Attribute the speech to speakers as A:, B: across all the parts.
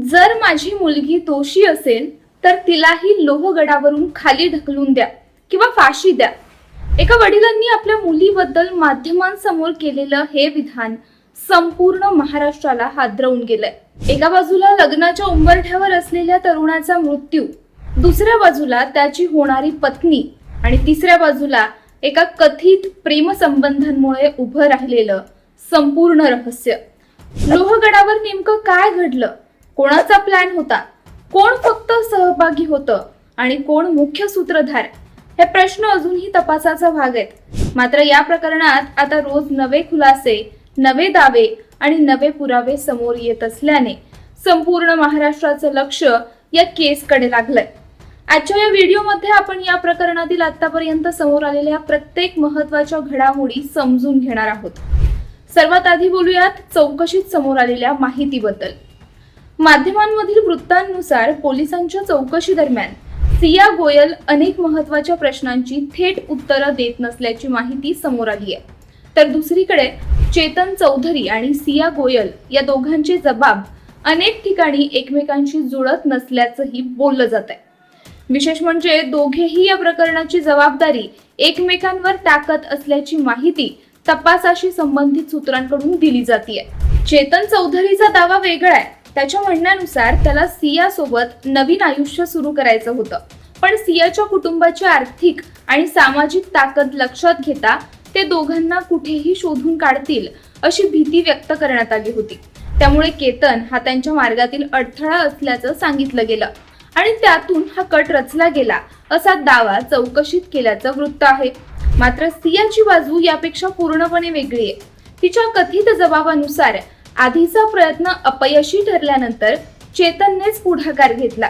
A: जर माझी मुलगी दोषी असेल तर तिलाही लोहगडावरून खाली ढकलून द्या किंवा फाशी द्या. एका वडिलांनी आपल्या मुलीबद्दल माध्यमांसमोर केलेलं हे विधान संपूर्ण महाराष्ट्राला हादरवून गेलंय. एका बाजूला लग्नाच्या उंबरठ्यावर असलेल्या तरुणाचा मृत्यू, दुसऱ्या बाजूला त्याची होणारी पत्नी आणि तिसऱ्या बाजूला एका कथित प्रेमसंबंधांमुळे उभं राहिलेलं संपूर्ण रहस्य. लोहगडावर नेमकं काय घडलं? कोणाचा प्लॅन होता? कोण फक्त सहभागी होतं आणि कोण मुख्य सूत्रधार? हे प्रश्न अजूनही तपासाचा भाग आहेत. मात्र या प्रकरणात आता रोज नवे खुलासे, नवे दावे आणि नवे पुरावे समोर येत असल्याने संपूर्ण महाराष्ट्राचं लक्ष या केसकडे लागलंय. आजच्या या व्हिडिओमध्ये आपण या प्रकरणातील आतापर्यंत समोर आलेल्या प्रत्येक महत्त्वाच्या घडामोडी समजून घेणार आहोत. सर्वात आधी बोलूयात चौकशीत समोर आलेल्या माहितीबद्दल. माध्यमांमधील वृत्तांनुसार पोलिसांच्या चौकशी दरम्यान सिया गोयल अनेक महत्त्वाच्या प्रश्नांची थेट उत्तरं देत नसल्याची माहिती समोर आली आहे. तर दुसरीकडे चेतन चौधरी आणि सिया गोयल या दोघांचे जबाब अनेक ठिकाणी एकमेकांशी जुळत नसल्याचंही बोललं जात आहे. विशेष म्हणजे दोघेही या प्रकरणाची जबाबदारी एकमेकांवर टाकत असल्याची माहिती तपासाशी संबंधित सूत्रांकडून दिली जाते. चेतन चौधरीचा दावा वेगळा आहे. त्याच्या म्हणण्यानुसार त्याला सिया सोबत नवीन आयुष्य सुरू करायचं होतं, पण सियाच्या कुटुंबाची आर्थिक आणि सामाजिक ताकद लक्षात घेता ते दोघांना कुठेही शोधून काढतील अशी भीती व्यक्त करण्यात आली होती. त्यामुळे केतन हा त्यांच्या मार्गातील अडथळा असल्याचं सांगितलं गेलं आणि त्यातून हा कट रचला गेला असा दावा चौकशीत केल्याचं वृत्त आहे. मात्र सियाची बाजू यापेक्षा पूर्णपणे वेगळी आहे. तिच्या कथित जबाबानुसार आधीचा प्रयत्न अपयशी ठरल्यानंतर चेतननेच पुढाकार घेतला.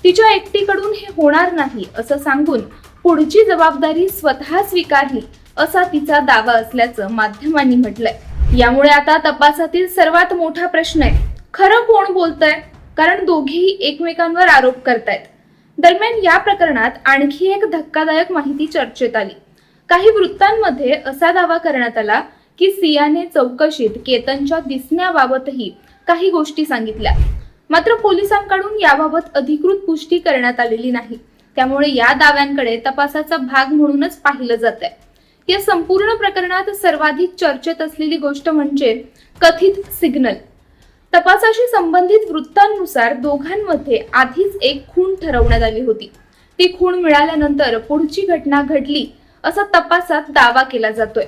A: तिच्या एकटीकडून हे होणार नाही असं सांगून पुढची जबाबदारी स्वतः स्वीकारली असा तिचा दावा असल्याचं माध्यमांनी म्हटलंय. यामुळे आता तपासातील सर्वात मोठा प्रश्न आहे, खरं कोण बोलतंय? कारण दोघेही एकमेकांवर आरोप करतायत. दरम्यान या प्रकरणात आणखी एक धक्कादायक माहिती चर्चेत आली. काही वृत्तांमध्ये असा दावा करण्यात आला की सियाने चौकशीत केतनच्या दिसण्याबाबतही काही गोष्टी सांगितल्या. मात्र पोलिसांकडून याबाबत अधिकृत पुष्टी करण्यात आलेली नाही. त्यामुळे या दाव्यांकडे तपासाचा भाग म्हणूनच पाहिलं जात आहे. या संपूर्ण प्रकरणात सर्वाधिक चर्चेत असलेली गोष्ट म्हणजे कथित सिग्नल. तपासाशी संबंधित वृत्तांनुसार दोघांमध्ये आधीच एक खून ठरवण्यात आली होती. ती खून मिळाल्यानंतर पुढची घटना घडली असा तपासात दावा केला जातोय.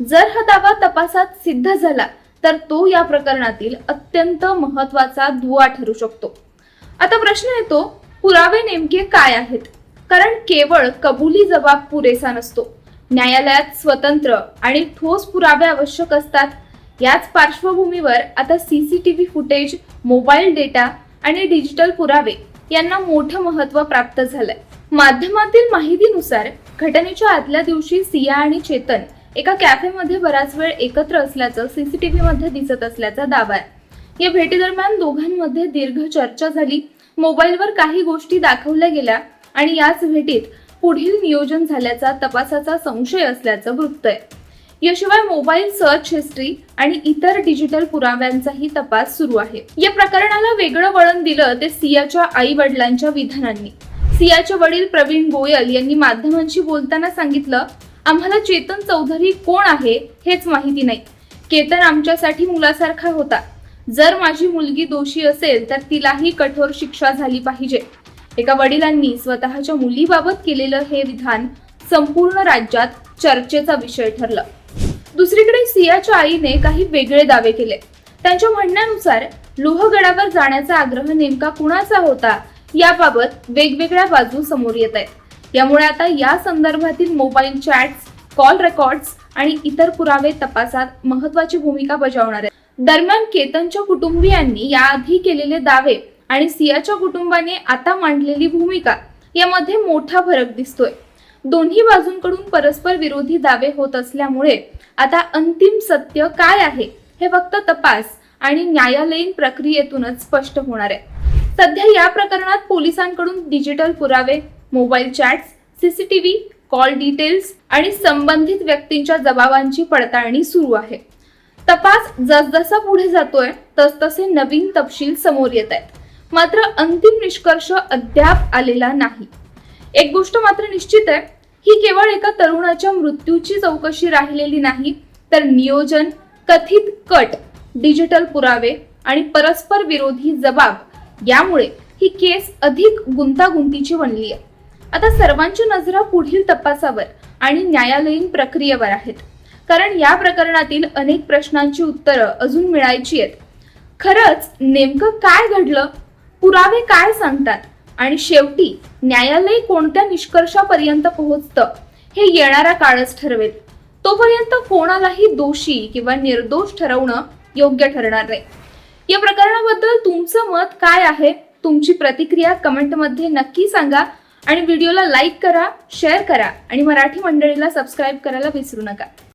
A: जर हा दावा तपासात सिद्ध झाला तर तो या प्रकरणातील अत्यंत महत्त्वाचा दुवा ठरू शकतो. आता प्रश्न येतो, पुरावे नेमके काय आहेत? कारण केवळ कबुली जबाब पुरेसा नसतो. न्यायालयात स्वतंत्र आणि ठोस पुरावे आवश्यक असतात. याच पार्श्वभूमीवर आता सीसीटीव्ही फुटेज, मोबाईल डेटा आणि डिजिटल पुरावे यांना मोठं महत्त्व प्राप्त झालंय. माध्यमातील माहितीनुसार घटनेच्या आदल्या दिवशी सिया आणि चेतन एका कॅफेमध्ये बराच वेळ एकत्र असल्याचं सीसीटीव्ही मध्ये दिसत असल्याचा दावा आहे. या भेटीदरम्यान दोघांमध्ये दीर्घ चर्चा झाली. मोबाईलवर काही गोष्टी दाखवल्या गेल्या आणि याच भेटीत पुढील नियोजन झाल्याचा तपासाचा संशय असल्याचं वृत्त आहे. याशिवाय मोबाईल सर्च हिस्ट्री आणि इतर डिजिटल पुराव्यांचाही तपास सुरू आहे. या प्रकरणाला वेगळं वळण दिलं ते सियाच्या आई वडिलांच्या विधानांनी. सियाचे वडील प्रवीण गोयल यांनी माध्यमांशी बोलताना सांगितलं, आम्हाला चेतन चौधरी कोण आहे हेच माहिती नाही. केतन आमच्यासाठी मुलासारखा होता. जर माझी मुलगी दोषी असेल तर तिलाही कठोर शिक्षा झाली पाहिजे. एका वडिलांनी स्वतःच्या मुलीबाबत केलेलं हे विधान संपूर्ण राज्यात चर्चेचा विषय ठरला. दुसरीकडे सियाच्या आईने काही वेगळे दावे केले. त्यांच्या म्हणण्यानुसार लोहगडावर जाण्याचा आग्रह नेमका कुणाचा होता याबाबत वेगवेगळ्या बाजू समोर येत आहेत. यामुळे आता या संदर्भातील मोबाईल चॅट्स, कॉल रेकॉर्ड्स आणि इतर पुरावे तपासात महत्त्वाची भूमिका बजावणार आहेत. दरम्यान केतनच्या कुटुंबियांनी याआधी केलेले दावे आणि सियाच्या कुटुंबाने आता मांडलेली भूमिका यामध्ये मोठा फरक दिसतोय. दोन्ही बाजूंकडून परस्पर विरोधी दावे होत असल्यामुळे आता अंतिम सत्य काय आहे हे फक्त तपास आणि न्यायालयीन प्रक्रियेतूनच स्पष्ट होणार आहे. सध्या या प्रकरणात पोलिसांकडून डिजिटल पुरावे, mobile chats, CCTV, call details आणि संबंधित व्यक्तींच्या जबाबांची पडताळणी सुरू आहे. तपास जसजसा पुढे जातोय तसतसे नवीन तपशील समोर येत आहेत. मात्र अंतिम निष्कर्ष अद्याप आलेला नाही. एक गोष्ट मात्र निश्चित आहे, ही केवळ एका तरुणाच्या मृत्यूची चौकशी राहिलेली नाही, तर नियोजन, कथित कट, डिजिटल पुरावे आणि परस्पर विरोधी जबाब यामुळे ही केस अधिक गुंतागुंतीची बनली आहे. आता सर्वांची नजरा पुढील तपासावर आणि न्यायालयीन प्रक्रियेवर आहेत, कारण या प्रकरणातील अनेक प्रश्नांची उत्तरं अजून मिळायची आहेत. खरंच नेमकं काय घडलं, पुरावे काय सांगतात आणि शेवटी न्यायालय कोणत्या निष्कर्षापर्यंत पोहोचतं हे येणारा काळच ठरवेल. तोपर्यंत कोणालाही दोषी किंवा निर्दोष ठरवणं योग्य ठरणार नाही. या प्रकरणाबद्दल तुमचं मत काय आहे? तुमची प्रतिक्रिया कमेंटमध्ये नक्की सांगा आणि व्हिडिओला लाईक करा, शेअर करा आणि मराठी मंडळीला सबस्क्राईब करायला विसरू नका.